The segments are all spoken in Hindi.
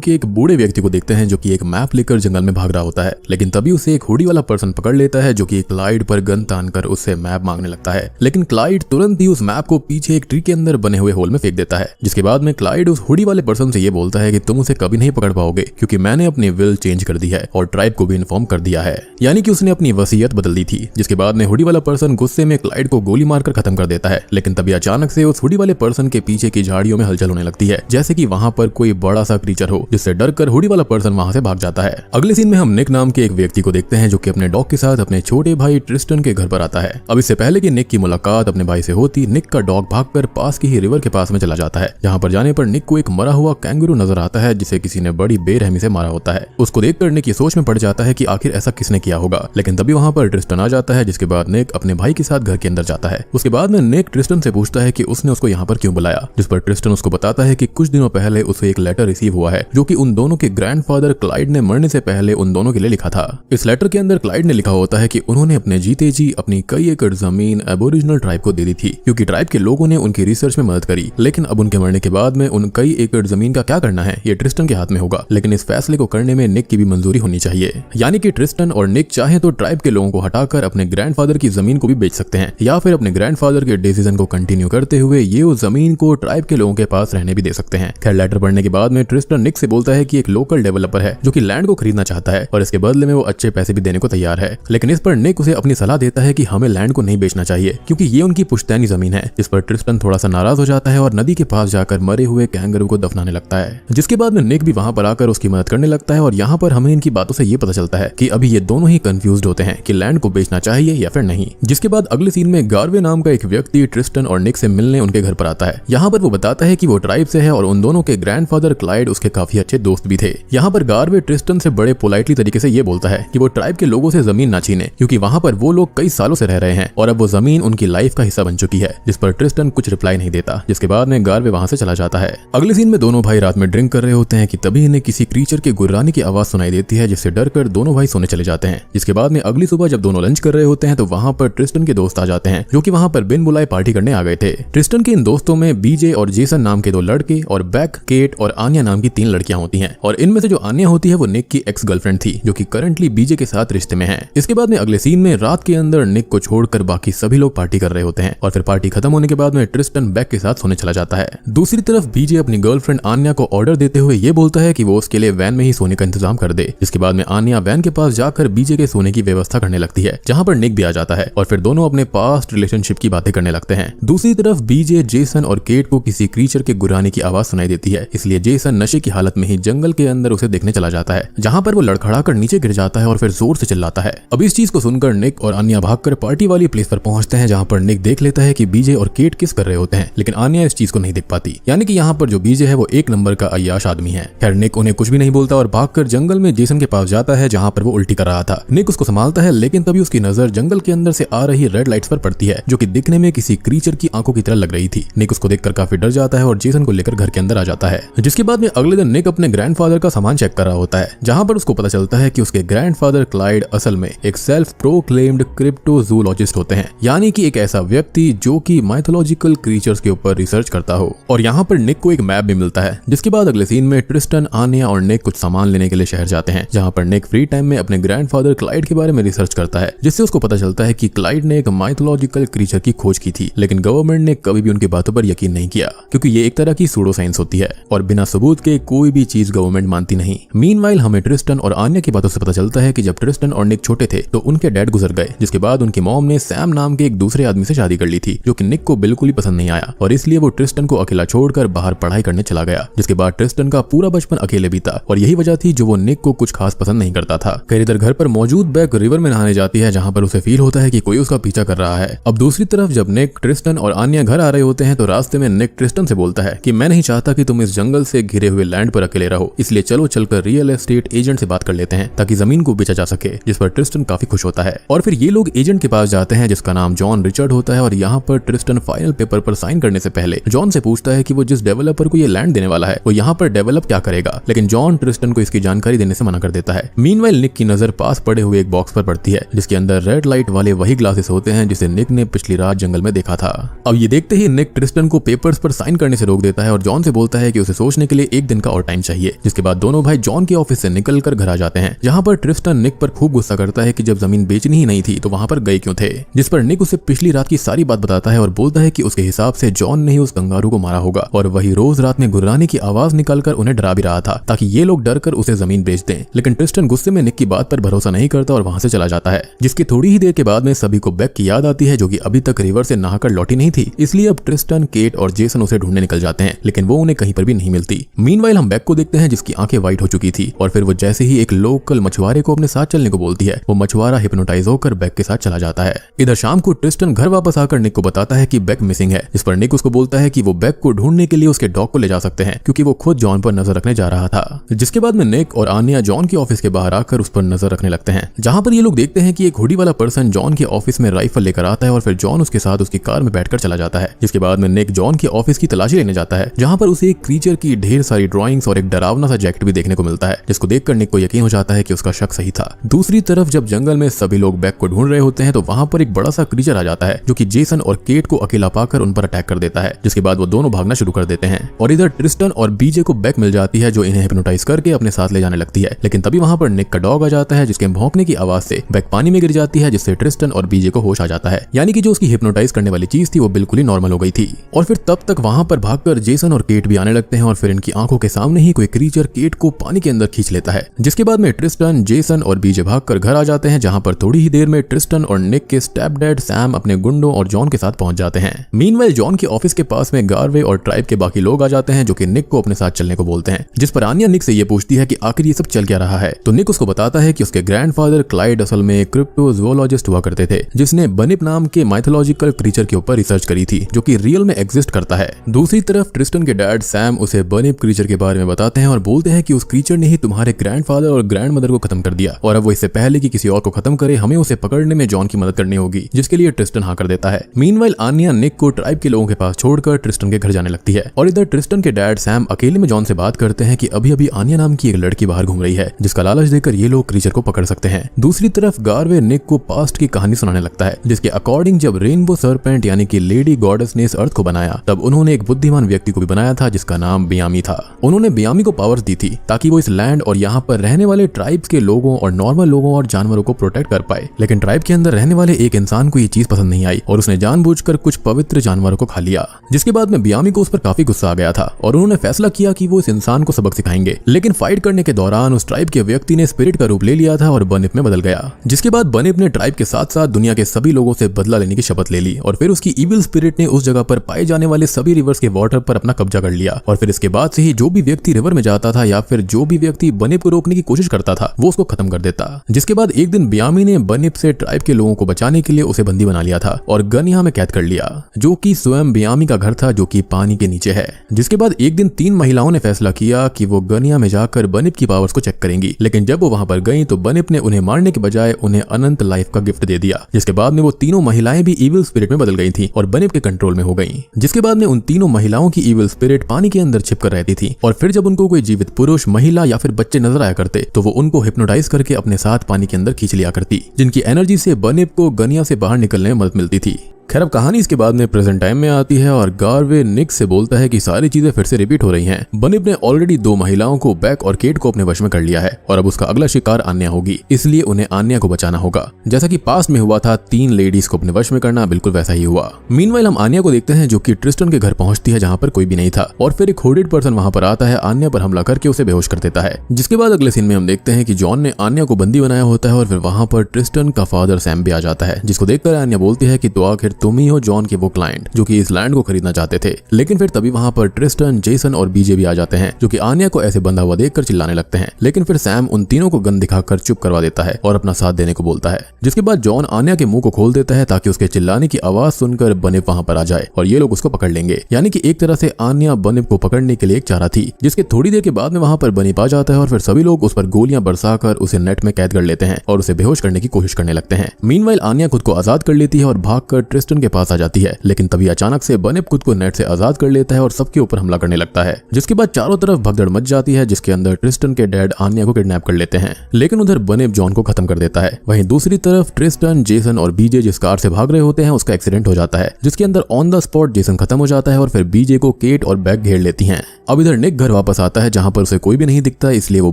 निक एक बूढ़े व्यक्ति को देखते हैं जो कि एक मैप लेकर जंगल में भाग रहा होता है, लेकिन तभी उसे एक हुडी वाला पर्सन पकड़ लेता है जो कि क्लाइड पर गन तानकर उससे मैप मांगने लगता है। लेकिन क्लाइड तुरंत ही उस मैप को पीछे एक ट्री के अंदर बने हुए होल में फेंक देता है, जिसके बाद में क्लाइड उस हुडी वाले पर्सन से ये बोलता है कि तुम उसे कभी नहीं पकड़ पाओगे क्योंकि मैंने अपनी विल चेंज कर दी है और ट्राइब को भी इन्फॉर्म कर दिया है, यानी कि उसने अपनी वसीयत बदल दी थी। जिसके बाद में हुडी वाला पर्सन गुस्से में क्लाइड को गोली मारकर खत्म कर देता है। लेकिन तभी अचानक से उस हुडी वाले पर्सन के पीछे की झाड़ियों में हलचल होने लगती है, जैसे कि वहां पर कोई बड़ा सा क्रीचर हो, जिससे डरकर हुडी वाला पर्सन वहां से भाग जाता है। अगले सीन में हम निक नाम के एक व्यक्ति को देखते हैं जो कि अपने डॉग के साथ अपने छोटे भाई ट्रिस्टन के घर पर आता है। अब इससे पहले कि निक की मुलाकात अपने भाई से होती, निक का डॉग भागकर पास की ही रिवर के पास में चला जाता है, जहां पर जाने पर निक को एक मरा हुआ कैंगरू नजर आता है जिसे किसी ने बड़ी बेरहमी से मारा होता है। उसको देखकर निक ये सोच में पड़ जाता है कि आखिर ऐसा किसने किया होगा। लेकिन तभी वहां पर ट्रिस्टन आ जाता है, जिसके बाद निक अपने भाई के साथ घर के अंदर जाता है। उसके बाद में निक ट्रिस्टन से पूछता है कि उसने उसको यहाँ पर क्यों बुलाया, जिस पर ट्रिस्टन उसको बताता है कि कुछ दिनों पहले उसे एक लेटर रिसीव हुआ है जो कि उन दोनों के ग्रैंडफादर क्लाइड ने मरने से पहले उन दोनों के लिए लिखा था। इस लेटर के अंदर क्लाइड ने लिखा होता है कि उन्होंने अपने जीते जी अपनी कई एकड़ जमीन एबोरिजिनल ट्राइब को दे दी थी, क्योंकि ट्राइब के लोगों ने उनकी रिसर्च में मदद करी। लेकिन अब उनके मरने के बाद में उन कई एकड़ जमीन का क्या करना है ये ट्रिस्टन के हाथ में होगा, लेकिन इस फैसले को करने में निक की भी मंजूरी होनी चाहिए। यानी कि ट्रिस्टन और निक चाहे तो ट्राइब के लोगों को हटाकर अपने ग्रैंडफादर की जमीन को भी बेच सकते हैं, या फिर अपने ग्रैंडफादर के डिसीजन को कंटिन्यू करते हुए ये उस जमीन को ट्राइब के लोगों के पास रहने भी दे सकते हैं। खैर, लेटर पढ़ने के बाद में ट्रिस्टन निक से बोलता है कि एक लोकल डेवलपर है जो कि लैंड को खरीदना चाहता है और इसके बदले में वो अच्छे पैसे भी देने को तैयार है। लेकिन इस पर निक उसे अपनी सलाह देता है कि हमें लैंड को नहीं बेचना चाहिए क्योंकि ये उनकी पुश्तैनी जमीन है। जिस पर ट्रिस्टन थोड़ा सा नाराज हो जाता है और नदी के पास जाकर मरे हुए कैंगरू को दफनाने लगता है, जिसके बाद में निक भी वहां पर आकर उसकी मदद करने लगता है। और यहाँ पर हमें इनकी बातों से ये पता चलता है कि अभी ये दोनों ही कंफ्यूज्ड होते हैं कि लैंड को बेचना चाहिए या फिर नहीं। जिसके बाद अगले सीन में गार्वे नाम का एक व्यक्ति ट्रिस्टन और निक से मिलने उनके घर पर आता है। यहाँ पर वो बताता है कि वो ट्राइब से है और उन दोनों के ग्रैंडफादर क्लाइड उसके काफी अच्छे दोस्त भी थे। यहाँ पर गार्वे ट्रिस्टन से बड़े पोलाइटली तरीके से ये बोलता है कि वो ट्राइब के लोगों से जमीन ना छीने, क्योंकि वहां पर वो लोग कई सालों से रह रहे हैं और अब वो जमीन उनकी लाइफ का हिस्सा बन चुकी है। जिस पर ट्रिस्टन कुछ रिप्लाई नहीं देता, जिसके बाद में गार्वे वहां से चला जाता है। अगले सीन में दोनों भाई रात में ड्रिंक कर रहे होते हैं कि तभी इन्हें किसी क्रीचर के गुर्राने की आवाज सुनाई देती है, जिससे डरकर दोनों भाई सोने चले जाते हैं। जिसके बाद में अगली सुबह जब दोनों लंच कर रहे होते हैं तो वहां पर ट्रिस्टन के दोस्त आ जाते हैं जो कि वहां पर बिन बुलाए पार्टी करने आ गए थे। ट्रिस्टन के इन दोस्तों में बीजे और जेसन नाम के 2 लड़के और बैक, केट और आन्या नाम की 3 लड़कियां होती हैं, और इनमें से जो आन्या होती है वो निक की एक्स गर्लफ्रेंड थी जो कि करंटली बीजे के साथ रिश्ते में है। इसके बाद में अगले सीन में रात के अंदर निक को छोड़कर बाकी सभी लोग पार्टी कर रहे होते हैं और फिर पार्टी खत्म होने के बाद में ट्रिस्टन बैक के साथ सोने चला जाता है। दूसरी तरफ बीजे अपनी गर्लफ्रेंड आन्या को ऑर्डर देते हुए ये बोलता है कि वो उसके लिए वैन में ही सोने का इंतजाम कर दे। जिसके बाद में आन्या वैन के पास जाकर बीजे के सोने की व्यवस्था करने लगती है, जहां पर निक भी आ जाता है और फिर दोनों अपने पास्ट रिलेशनशिप की बातें करने लगते हैं। दूसरी तरफ बीजे, जेसन और केट को किसी क्रीचर के गुर्राने की आवाज सुनाई देती है, इसलिए जेसन नशे की हालत में ही जंगल के अंदर उसे देखने चला जाता है, जहां पर वो लड़खड़ाकर नीचे गिर जाता है और फिर जोर से चिल्लाता है। अब इस चीज को सुनकर निक और आन्या भागकर पार्टी वाली प्लेस पर पहुंचते हैं, जहां पर निक देख लेता है कि बीजे और केट किस कर रहे होते हैं, लेकिन आन्या इस चीज को नहीं देख पाती। यानी कि यहाँ पर जो बीजे है वो 1 नंबर का अय्याश आदमी है। खैर, निक उन्हें कुछ भी नहीं बोलता और भागकर जंगल में जेसन के पास जाता है, जहां पर वो उल्टी कर रहा था। निक उसको संभालता है, लेकिन तभी उसकी नजर जंगल के अंदर से आ रही रेड लाइट्स पर पड़ती है, जो कि दिखने में किसी क्रीचर की आंखों की तरह लग रही थी। निक उसको देखकर काफी डर जाता है और जेसन को लेकर घर के अंदर आ जाता है। जिसके बाद में अगले दिन निक अपने ग्रैंडफादर का सामान चेक कर रहा होता है, जहां पर उसको पता चलता है कि उसके ग्रैंडफादर क्लाइड असल में एक सेल्फ प्रोक्लेम्ड क्रिप्टोजूलॉजिस्ट होते हैं, यानी कि एक ऐसा व्यक्ति जो कि माइथोलॉजिकल क्रीचर्स के ऊपर रिसर्च करता हो। और यहाँ पर निक को एक मैप भी मिलता है। जिसके बाद अगले सीन में ट्रिस्टन, आन्या और निक कुछ सामान लेने के लिए शहर जाते हैं, जहां पर निक फ्री टाइम में अपने ग्रैंडफादर क्लाइड के बारे में रिसर्च करता है, जिससे उसको पता चलता है कि क्लाइड ने एक माइथोलॉजिकल क्रीचर की खोज की थी, लेकिन गवर्नमेंट ने कभी भी उनकी बातों पर यकीन नहीं किया, क्योंकि ये एक तरह की सूडो साइंस होती है और बिना सबूत के कोई भी चीज गवर्नमेंट मानती नहीं। मीनवाइल हमें ट्रिस्टन और आन्या की बातों से पता चलता है कि जब ट्रिस्टन और निक छोटे थे तो उनके डैड गुजर गए, जिसके बाद उनकी मॉम ने सैम नाम के एक दूसरे आदमी से शादी कर ली थी, जो कि निक को बिल्कुल ही पसंद नहीं आया और इसलिए वो ट्रिस्टन को अकेला छोड़कर बाहर पढ़ाई करने चला गया। जिसके बाद ट्रिस्टन का पूरा बचपन अकेले बीता और यही वजह थी जो वो निक को कुछ खास पसंद नहीं करता था। खैर, इधर घर पर मौजूद बैक रिवर में नहाने जाती है, जहां पर उसे फील होता है कि कोई उसका पीछा कर रहा है। अब दूसरी तरफ जब निक, ट्रिस्टन और आन्या घर आ रहे होते हैं तो रास्ते में निक ट्रिस्टन से बोलता है कि मैं नहीं चाहता कि तुम इस जंगल से घिरे हुए लैंड पर अकेले रहो, इसलिए चलो चलकर रियल एस्टेट एजेंट से बात कर लेते हैं ताकि जमीन को बेचा जा सके। जिस पर ट्रिस्टन काफी खुश होता है और फिर ये लोग एजेंट के पास जाते हैं जिसका नाम जॉन रिचर्ड होता है। और यहाँ पर ट्रिस्टन फाइनल पेपर पर साइन करने से पहले जॉन से पूछता है कि वो जिस डेवलपर को ये लैंड देने वाला है वो यहाँ पर डेवलप क्या करेगा, लेकिन जॉन ट्रिस्टन को इसकी जानकारी देने से मना कर देता है। मीनवाइल निक की नजर पास पड़े हुए एक बॉक्स पर पड़ती है, जिसके अंदर रेड लाइट वाले वही ग्लासेस होते हैं जिसे निक ने पिछली रात जंगल में देखा था। अब ये देखते ही निक ट्रिस्टन को पेपर्स पर साइन करने से रोक देता है और जॉन से बोलता है कि उसे सोचने के लिए 1 दिन का और टाइम टाइम चाहिए। जिसके बाद दोनों भाई जॉन के ऑफिस से निकलकर घर आ जाते हैं, जहाँ पर ट्रिस्टन निक पर खूब गुस्सा करता है कि जब जमीन बेचनी ही नहीं थी तो वहाँ पर गए क्यों थे। जिस पर निक उसे पिछली रात की सारी बात बताता है और बोलता है कि उसके हिसाब से जॉन ने ही उस कंगारू को मारा होगा और वही रोज रात में गुर्राने की आवाज निकालकर उन्हें डरा भी रहा था ताकि ये लोग डर कर उसे जमीन बेच दें। लेकिन ट्रिस्टन गुस्से में निक की बात पर भरोसा नहीं करता और वहां से चला जाता है। जिसकी थोड़ी ही देर के बाद में सभी को बेक की याद आती है, जो कि अभी तक रिवर से नहाकर लौटी नहीं थी। इसलिए अब ट्रिस्टन, केट और जेसन उसे ढूंढने निकल जाते हैं, लेकिन वो उन्हें कहीं पर भी नहीं मिलती। मीनवाइल हम बेक को देखते हैं जिसकी आंखें व्हाइट हो चुकी थी और फिर वो जैसे ही एक लोकल मछुआरे को अपने साथ चलने को बोलती है, वो मछुआरा हिप्नोटाइज होकर बेक के साथ चला जाता है। इधर शाम को ट्रिस्टन घर वापस आकर निक को बताता है कि बेक मिसिंग है। इस पर निक उसको बोलता है कि वो बेक को ढूंढने के लिए उसके डॉग को ले जा सकते हैं, क्योंकि वो खुद जॉन पर नजर रखने जा रहा था। जिसके बाद में निक और आन्या जॉन के ऑफिस के बाहर आकर उस पर नजर रखने लगते हैं, जहां पर ये लोग देखते हैं कि एक हुडी वाला पर्सन जॉन के ऑफिस में राइफल लेकर आता है और फिर जॉन उसके साथ उसकी कार में बैठकर चला जाता है। जिसके बाद में निक जॉन के ऑफिस की तलाशी लेने जाता है, जहां पर उसे एक क्रीचर की ढेर सारी ड्राइंग्स और एक डरावना सा जैकेट भी देखने को मिलता है, जिसको देखकर निक को यकीन हो जाता है कि उसका शक सही था। दूसरी तरफ जब जंगल में सभी लोग बेक को ढूंढ रहे होते हैं तो वहां पर एक बड़ा सा क्रीचर आ जाता है, जो कि जेसन और केट को अकेला पाकर उन पर अटैक कर देता है। जिसके बाद वो दोनों भागना शुरू कर देते हैं और इधर ट्रिस्टन और बीजे को बेक मिल जाती है, जो इन्हें हिप्नोटाइज करके अपने साथ ले जाने लगती है। लेकिन तभी वहां पर निक का डॉग आ जाता है, जिसके भौंकने की आवाज से बेक पानी में गिर जाती है, जिससे ट्रिस्टन और बीजे को होश आ जाता है। यानी कि जो उसकी हिप्नोटाइज करने वाली चीज थी वो बिल्कुल ही नॉर्मल हो गई थी। और फिर तब तक वहां पर भागकर जेसन और केट भी आने लगते हैं और फिर इनकी आंखों के सामने ही कोई क्रीचर केट को पानी के अंदर खींच लेता है। जिसके बाद में ट्रिस्टन, जेसन और बीजे भागकर घर आ जाते हैं, जहां पर थोड़ी ही देर में ट्रिस्टन और निक के स्टेप डैड सैम अपने गुंडों और जॉन के साथ पहुंच जाते हैं। मीनवाइल जॉन के ऑफिस के पास में गार्वे और ट्राइब के बाकी लोग आ जाते हैं, जो कि निक को अपने साथ चलने को बोलते हैं। जिस पर आन्या निक से ये पूछती है कि आखिर ये सब चल क्या रहा है। तो निक उसको बताता है कि उसके ग्रैंडफादर क्लाइड असल में क्रिप्टोजोलॉजिस्ट हुआ करते थे, जिसने बनिप नाम के माइथोलॉजिकल क्रीचर के ऊपर रिसर्च करी थी, जो कि रियल में एग्जिस्ट करता है। दूसरी तरफ ट्रिस्टन के डैड सैम उसे बनिप क्रीचर के बारे में बताते हैं और बोलते हैं कि उस क्रीचर ने ही तुम्हारे ग्रैंडफादर और ग्रैंडमदर को खत्म कर दिया और अब वो इससे पहले कि किसी और को खत्म करे हमें उसे पकड़ने में जॉन की मदद करनी होगी, जिसके लिए ट्रिस्टन हाँ कर देता है। मीनवाइल आन्या निक को ट्राइब के लोगों के पास छोड़कर ट्रिस्टन के घर जाने लगती है और इधर ट्रिस्टन के डैड सैम अकेले में जॉन से बात करते हैं कि अभी अभी आन्या नाम की एक लड़की बाहर घूम रही है, जिसका लालच देकर ये लोग क्रीचर को पकड़ सकते हैं। दूसरी तरफ गार्वे निक को पास्ट की कहानी सुनाने लगता है, जिसके अकॉर्डिंग जब रेनबो सरपेंट यानी कि लेडी गॉडेस ने इस अर्थ को बनाया, तब उन्होंने एक बुद्धिमान व्यक्ति को भी बनाया था जिसका नाम बियामी था। उन्होंने बियामी को पावर्स दी थी ताकि वो इस लैंड और यहाँ पर रहने वाले ट्राइब्स के लोगों और नॉर्मल लोगों और जानवरों को प्रोटेक्ट कर पाए। लेकिन ट्राइब के अंदर रहने वाले एक इंसान को ये चीज पसंद नहीं आई और उसने जानबूझकर कुछ पवित्र जानवरों को खा लिया। जिसके बाद में बियामी को उस पर काफी गुस्सा आ गया था और उन्होंने फैसला किया कि वो इस इंसान को सबक सिखाएंगे। लेकिन फाइट करने के दौरान उस ट्राइब के व्यक्ति ने स्पिरिट का रूप ले लिया था और बनिप में बदल गया। जिसके बाद बनिप ने ट्राइब के साथ साथ दुनिया के सभी लोगों से बदला लेने की शपथ ले ली और फिर उसकी इविल स्पिरिट ने उस जगह पर पाए जाने वाले सभी रिवर्स के वाटर पर अपना कब्जा कर लिया और फिर इसके बाद से ही जो भी व्यक्ति रिवर में जाता था या फिर जो भी व्यक्ति बनिप को रोकने की कोशिश करता था वो उसको खत्म कर देता। जिसके बाद एक दिन बियामी ने बनिप से ट्राइब के लोगों को बचाने के लिए उसे बंदी बना लिया था और गनिया में कैद कर लिया, जो कि स्वयं बियामी का घर था, जो कि पानी के नीचे है। जिसके बाद एक दिन 3 महिलाओं ने फैसला किया कि वो गनिया में जाकर बनिप की पावर्स को चेक करेंगी। लेकिन जब वो वहां पर गई तो बनिप ने उन्हें मारने के बजाय उन्हें अनंत लाइफ का गिफ्ट दे दिया। जिसके बाद में वो तीनों महिलाएं भी इविल स्पिरिट में बदल गई थी और बनिप के कंट्रोल में हो गई। जिसके बाद में उन तीनों महिलाओं की इविल स्पिरिट पानी के अंदर छिपकर रहती थी और फिर जब उनको कोई जीवित पुरुष, महिला या फिर बच्चे नजर आया करते तो वो उनको हिप्नोटाइज करके अपने साथ पानी के अंदर खींच लिया करती, जिनकी एनर्जी से बनिप को गनिया से बाहर निकलने में मदद मिलती थी। खैर अब कहानी इसके बाद में प्रेजेंट टाइम में आती है और गार्वे निक से बोलता है कि सारी चीजें फिर से रिपीट हो रही हैं। बनिप ने ऑलरेडी 2 महिलाओं को, बैक और केट को अपने वश में कर लिया है और अब उसका अगला शिकार आन्या होगी, इसलिए उन्हें आन्या को बचाना होगा। जैसा कि पास्ट में हुआ था 3 लेडीज को अपने वश में करना, बिल्कुल वैसा ही हुआ। मीनवाइल हम आन्या को देखते हैं जो कि ट्रिस्टन के घर पहुंचती है जहां पर कोई भी नहीं था और फिर एक होडेड पर्सन वहां पर आता है, आन्या पर हमला करके उसे बेहोश कर देता है। जिसके बाद अगले सीन में हम देखते हैं कि जॉन ने आन्या को बंदी बनाया होता है और फिर वहां पर ट्रिस्टन का फादर सैम भी आ जाता है, जिसको देखकर आन्या बोलती है कि तो आखिर तुम ही हो जॉन वो क्लाइंट जो कि इस लैंड को खरीदना चाहते थे। लेकिन फिर तभी वहां पर ट्रिस्टन, जेसन और बीजे भी आ जाते हैं, जो कि आन्या को ऐसे बंधा हुआ देखकर चिल्लाने लगते हैं। लेकिन फिर सैम उन तीनों को गन दिखाकर चुप करवा देता है और अपना साथ देने को बोलता है। जिसके बाद जॉन आन्या के मुंह को खोल देता है ताकि उसके चिल्लाने की आवाज सुनकर बनिप वहां पर आ जाए और ये लोग उसको पकड़ लेंगे। यानी कि एक तरह से आन्या बनिप को पकड़ने के लिए एक चारा थी। जिसके थोड़ी देर के बाद में वहां पर बनिप आ जाता है और फिर सभी लोग उस पर गोलियां बरसाकर उसे नेट में कैद कर लेते हैं और उसे बेहोश करने की कोशिश करने लगते हैं। मीनवाइल आन्या खुद को आजाद कर लेती है और भागकर ट्रिस्टन के पास आ जाती है, लेकिन तभी अचानक से बनिप खुद को नेट से आजाद कर लेता है और सबके ऊपर हमला करने लगता है, जिसके बाद चारों तरफ भगदड़ मच जाती है, जिसके अंदर ट्रिस्टन के डैड आन्या को किडनैप कर लेते हैं, लेकिन उधर बनिप जॉन को खत्म कर देता है। वहीं दूसरी तरफ ट्रिस्टन, जेसन और बीजे जिस कार से भाग रहे होते हैं उसका एक्सीडेंट हो जाता है, जिसके अंदर ऑन द स्पॉट जेसन खत्म हो जाता है और फिर बीजे को केट और बैग घेर लेती हैं। अब इधर निक घर वापस आता है, जहां पर उसे कोई भी नहीं दिखता, इसलिए वो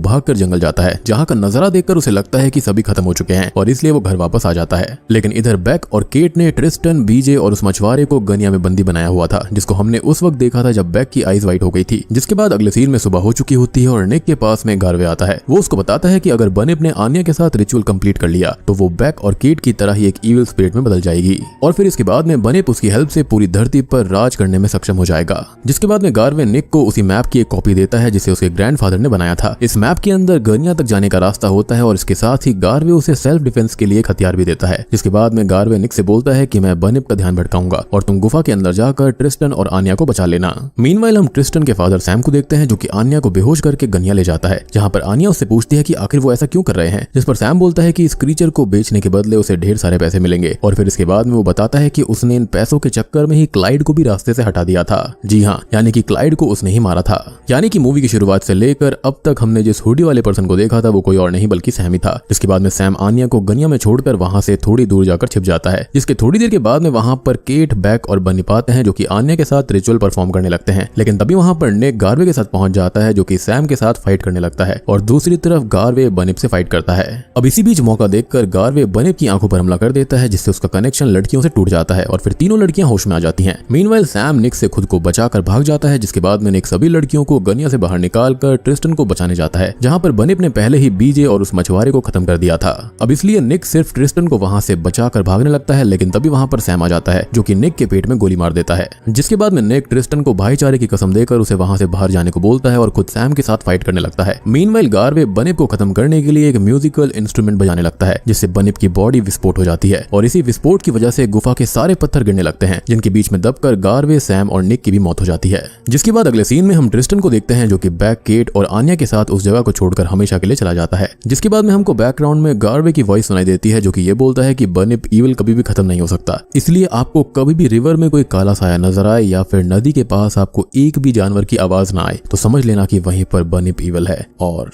भागकर जंगल जाता है, जहां का नजारा देखकर उसे लगता है कि सभी खत्म हो चुके हैं और इसलिए वो घर वापस आ जाता है। लेकिन इधर बैक और केट ने ट्रिस्टन, बीजे और उस मछुआरे को गनिया में बंदी बनाया हुआ था, जिसको हमने उस वक्त देखा था जब बैक की आईज व्हाइट हो गई थी। जिसके बाद अगले सीन में सुबह हो चुकी होती है और निक के पास में गार्वे आता है। वो उसको बताता है कि अगर बनिप ने आन्या के साथ रिचुअल कंप्लीट कर लिया तो वो बैक और केट की तरह ही एक इविल स्पिरिट में बदल जाएगी और फिर इसके बाद में बनिप उसकी हेल्प से पूरी धरती पर राज करने में सक्षम हो जाएगा। जिसके बाद में गार्वे निक को उसी मैप की एक कॉपी देता है जिसे उसके ग्रैंडफादर ने बनाया था। इस मैप के अंदर गनिया तक जाने का रास्ता होता है और इसके साथ ही गार्वे उसे सेल्फ डिफेंस के लिए एक हथियार भी देता है। जिसके बाद में गार्वे निक से बोलता है कि मैं बनिप का ध्यान भटकाऊंगा और तुम गुफा के अंदर जाकर ट्रिस्टन और आन्या को बचा लेना। मीनवाइल हम ट्रिस्टन के फादर सैम को देखते हैं, जो कि आन्या को बेहोश करके गनिया ले जाता है, जहां पर आन्या उससे पूछती है कि आखिर वो ऐसा क्यों कर रहे हैं, जिस पर सैम बोलता है कि इस क्रीचर को बेचने के बदले उसे ढेर सारे पैसे मिलेंगे और फिर इसके बाद में वो बताता है कि उसने इन पैसों के चक्कर में ही क्लाइड को भी रास्ते से हटा दिया था। जी हाँ, यानी कि क्लाइड को उसने ही मारा था। यानी कि मूवी की शुरुआत से लेकर अब तक हमने जिस हुडी वाले पर्सन को देखा था वो कोई और नहीं बल्कि सैम ही था। जिसके बाद में सैम आन्या को गनिया में छोड़कर वहां से थोड़ी दूर जाकर छिप जाता है, जिसके थोड़ी देर के बाद में वहां पर केट, बैक और बनिप आते हैं, जो कि आन्या के साथ रिचुअल परफॉर्म करने लगते हैं। लेकिन तभी वहां पर निक गार्वे के साथ पहुंच जाता है, जो कि सैम के साथ फाइट करने लगता है और दूसरी तरफ गार्वे बनिप से फाइट करता है। अब इसी बीच मौका देखकर गार्वे बनिप की आंखों पर हमला कर देता है, जिससे उसका कनेक्शन लड़कियों से टूट जाता है और फिर तीनों लड़कियां होश में आ जाती हैं। मीनवाइल सैम निक से खुद को बचाकर भाग जाता है, जिसके बाद में निक सभी लड़कियों को गनिया से बाहर निकालकर ट्रिस्टन को बचाने जाता है, जहां पर बनिप ने पहले ही बीजे और उस मछुआरे को खत्म कर दिया था। अब इसलिए निक सिर्फ ट्रिस्टन को वहां से बचाकर भागने लगता है, लेकिन तभी वहां पर सैम आ जाता है, जो कि निक के पेट में गोली मार देता है। जिसके बाद में निक ट्रिस्टन को भाईचारे की कसम देकर उसे वहां से बाहर जाने को बोलता है और खुद सैम के साथ फाइट करने लगता है। मीनवाइल गार्वे बनिप को खत्म करने के लिए एक म्यूजिकल इंस्ट्रूमेंट बजाने लगता है, जिससे बनिप की बॉडी विस्फोट हो जाती है और इसी विस्फोट की वजह से गुफा के सारे पत्थर गिरने लगते हैं, जिनके बीच में दबकर गार्वे, सैम और निक की भी मौत हो जाती है। जिसके बाद अगले सीन में हम ट्रिस्टन को देखते हैं, जो कि बैक, केट और आन्या के साथ उस जगह को छोड़कर हमेशा के लिए चला जाता है। जिसके बाद में हमको बैकग्राउंड में गार्वे की वॉइस सुनाई देती है, जो कि ये बोलता है कि बनिप ईविल कभी भी खत्म नहीं हो सकता, इसलिए आपको कभी भी रिवर में कोई काला साया नजर आए या फिर नदी के पास आपको एक भी जानवर की आवाज ना आए तो समझ लेना कि वहीं पर बनिप ईविल है और